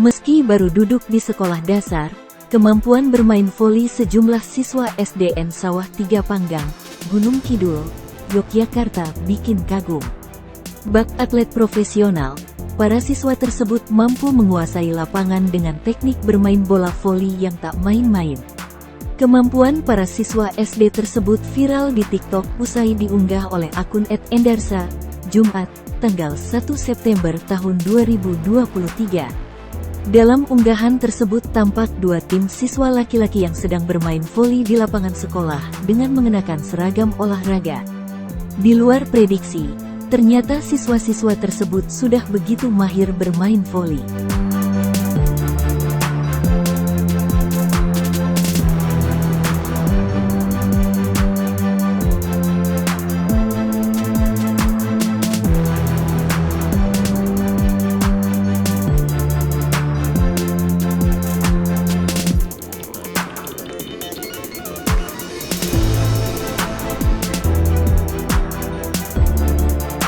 Meski baru duduk di sekolah dasar, kemampuan bermain voli sejumlah siswa SDN Sawah 3 Panggang, Gunung Kidul, Yogyakarta bikin kagum. Bak atlet profesional, para siswa tersebut mampu menguasai lapangan dengan teknik bermain bola voli yang tak main-main. Kemampuan para siswa SD tersebut viral di TikTok usai diunggah oleh akun @endarsa, Jumat, tanggal 1 September tahun 2023. Dalam unggahan tersebut tampak dua tim siswa laki-laki yang sedang bermain voli di lapangan sekolah dengan mengenakan seragam olahraga. Di luar prediksi, ternyata siswa-siswa tersebut sudah begitu mahir bermain voli.